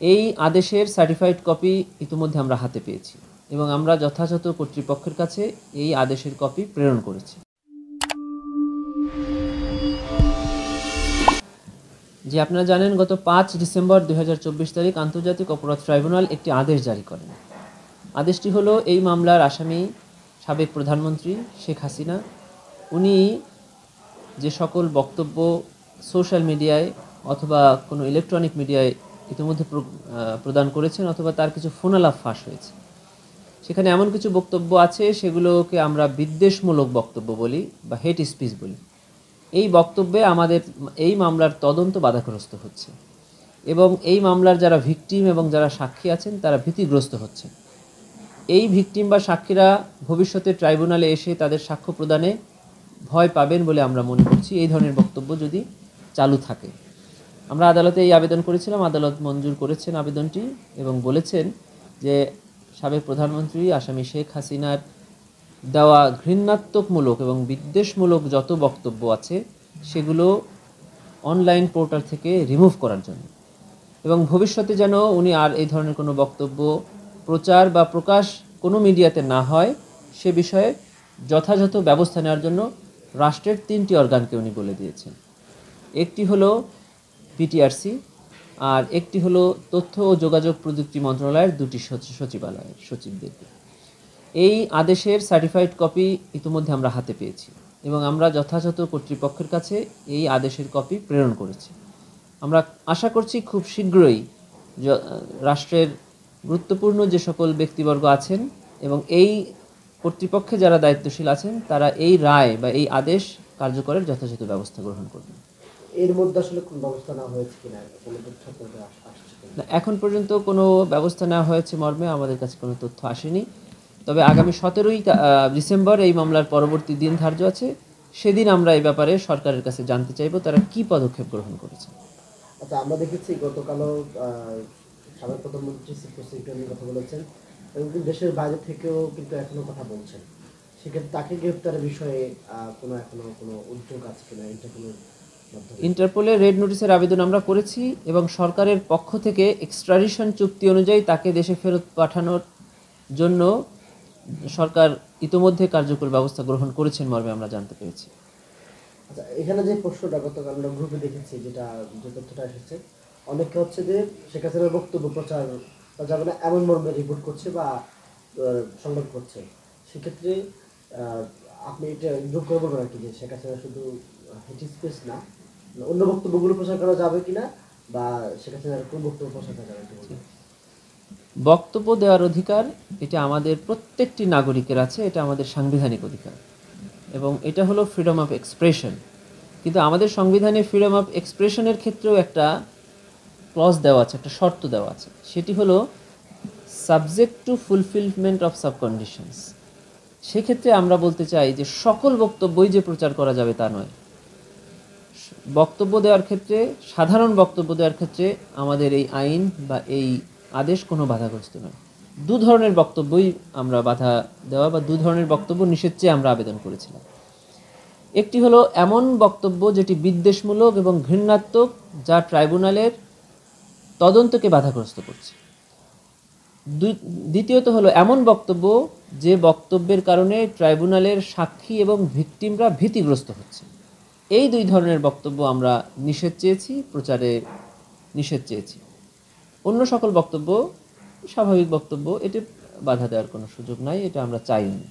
এই আদেশের certified copy ইতিমধ্যে আমরা হাতে পেয়েছি এবং আমরা যথাযথ কর্তৃপক্ষের কাছে এই আদেশের কপি প্রেরণ করেছি। যে আপনারা জানেন, গত 5 ডিসেম্বর 2024 তারিখ আন্তর্জাতিক অপরাধ ট্রাইব্যুনাল একটি আদেশ জারি করেন। আদেশটি হলো, এই মামলার আসামি সাবেক প্রধানমন্ত্রী শেখ হাসিনা, উনি যে সকল বক্তব্য সোশ্যাল মিডিয়ায় অথবা কোনো ইলেকট্রনিক মিডিয়ায় ইতিমধ্যে প্রদান করেছেন অথবা তার কিছু ফোনালাপ ফাঁস হয়েছে, সেখানে এমন কিছু বক্তব্য আছে সেগুলোকে আমরা বিদ্বেষমূলক বক্তব্য বলি বা হেট স্পিচ বলি। এই বক্তব্যে আমাদের এই মামলার তদন্ত বাধাগ্রস্ত হচ্ছে এবং এই মামলার যারা ভিকটিম এবং যারা সাক্ষী আছেন তারা ভীতিগ্রস্ত হচ্ছে। এই ভিকটিম বা সাক্ষীরা ভবিষ্যতে ট্রাইব্যুনালে এসে তাদের সাক্ষ্য প্রদানে ভয় পাবেন বলে আমরা মনে করছি এই ধরনের বক্তব্য যদি চালু থাকে। আমরা আদালতে এই আবেদন করেছিলাম, আদালত মঞ্জুর করেছেন আবেদনটি এবং বলেছেন যে সাবেক প্রধানমন্ত্রী আসামি শেখ হাসিনার দেওয়া ঘৃণাত্মকমূলক এবং বিদ্বেষমূলক যত বক্তব্য আছে সেগুলো অনলাইন পোর্টাল থেকে রিমুভ করার জন্য এবং ভবিষ্যতে যেন উনি আর এই ধরনের কোনো বক্তব্য প্রচার বা প্রকাশ কোনো মিডিয়াতে না হয় সে বিষয়ে যথাযথ ব্যবস্থা নেওয়ার জন্য রাষ্ট্রের 3টি অর্গানকে উনি বলে দিয়েছেন। একটি হলো পিটিআরসি, আর একটি হলো তথ্য ও যোগাযোগ প্রযুক্তি মন্ত্রণালয়ের 2টি সচিবালয়ের সচিবদেরকে। এই আদেশের সার্টিফাইড কপি ইতিমধ্যে আমরা হাতে পেয়েছি এবং আমরা যথাযথ কর্তৃপক্ষের কাছে এই আদেশের কপি প্রেরণ করেছি। আমরা আশা করছি খুব শীঘ্রই রাষ্ট্রের গুরুত্বপূর্ণ যে সকল ব্যক্তিবর্গ আছেন এবং এই কর্তৃপক্ষে যারা দায়িত্বশীল আছেন তারা এই রায় বা এই আদেশ কার্যকরের যথাযথ ব্যবস্থা গ্রহণ করবেন। এর মধ্যে আসলে কোন ব্যবস্থা নেওয়া হয়েছে কিনা, কোনো তথ্য আসছে কিনা? এখন পর্যন্ত কোনো ব্যবস্থা নেওয়া হয়েছে মর্মে আমাদের কাছে কোনো তথ্য আসেনি। তবে আগামী 17ই ডিসেম্বর এই মামলার পরবর্তী দিন ধার্য আছে, সেদিন আমরা এই ব্যাপারে সরকারের কাছে জানতে চাইব তারা কি পদক্ষেপ গ্রহণ করেছে। আচ্ছা, আমরা দেখেছি গতকালও সাবেক প্রধানমন্ত্রী সিকিউরিটি নিয়ে কথা বলেছেন এবং দেশের বাইরে থেকেও কিন্তু এখনো কথা বলছেন। সেক্ষেত্রে তাকে গ্রেফতারের বিষয়ে কোনো উদ্যোগ আছে কিনা ইন্টারপোলের রেড নোটিশের আবেদন আমরা করেছি এবং সরকারের পক্ষ থেকে এক্সট্রাডিশন চুক্তি অনুযায়ী তাকে দেশে ফেরত পাঠানোর জন্য সরকার ইতিমধ্যে কার্যকর ব্যবস্থা গ্রহণ করেছেন মর্মে আমরা জানতে পেরেছি। আচ্ছা, এখানে যে প্রশ্নটা গতকাল আমরা গ্রুপে দেখেছি, যে তথ্যটা এসেছে, অনেকে হচ্ছে যে শেখ হাসিনার বক্তব্য প্রচার যাবে না এমন মর্মে রিপোর্ট করছে বা সংবাদ করছে। সেক্ষেত্রে আপনি এটা যোগ করবেন আর কি, যে শেখ হাসিনা শুধু হেট স্পিচ না, অন্য বক্তব্যগুলো প্রচার করা যাবে কিনা বা শেখ হাসিনার কোন বক্তব্য প্রচার করা যাবে? বক্তব্য দেওয়ার অধিকার এটা আমাদের প্রত্যেকটি নাগরিকের আছে, এটা আমাদের সাংবিধানিক অধিকার এবং এটা হলো ফ্রিডম অফ এক্সপ্রেশন। কিন্তু আমাদের সংবিধানে ফ্রিডম অফ এক্সপ্রেশনের ক্ষেত্রেও একটা ক্লজ দেওয়া আছে, একটা শর্ত দেওয়া আছে, সেটি হলো subject to fulfilment of sub conditions. সেক্ষেত্রে আমরা বলতে চাই যে সকল বক্তব্যই যে প্রচার করা যাবে তা নয়। বক্তব্য দেওয়ার ক্ষেত্রে, সাধারণ বক্তব্য দেওয়ার ক্ষেত্রে আমাদের এই আইন বা এই আদেশ কোনো বাধাগ্রস্ত নয়। 2 ধরনের বক্তব্যই আমরা বাধা দেওয়া বা 2 ধরনের বক্তব্য নিষেধ চেয়ে আমরা আবেদন করেছিলাম। একটি হলো এমন বক্তব্য যেটি বিদ্বেষমূলক এবং ঘৃণাত্মক, যা ট্রাইব্যুনালের তদন্তকে বাধাগ্রস্ত করছে। দ্বিতীয়ত হলো এমন বক্তব্য যে বক্তব্যের কারণে ট্রাইব্যুনালের সাক্ষী এবং ভিকটিমরা ভীতিগ্রস্ত হচ্ছে। এই 2 ধরনের বক্তব্য আমরা নিষেধ চেয়েছি, প্রচারে নিষেধ চেয়েছি। অন্য সকল বক্তব্য স্বাভাবিক বক্তব্য, এতে বাধা দেওয়ার কোনো সুযোগ নাই, এটা আমরা চাইনি।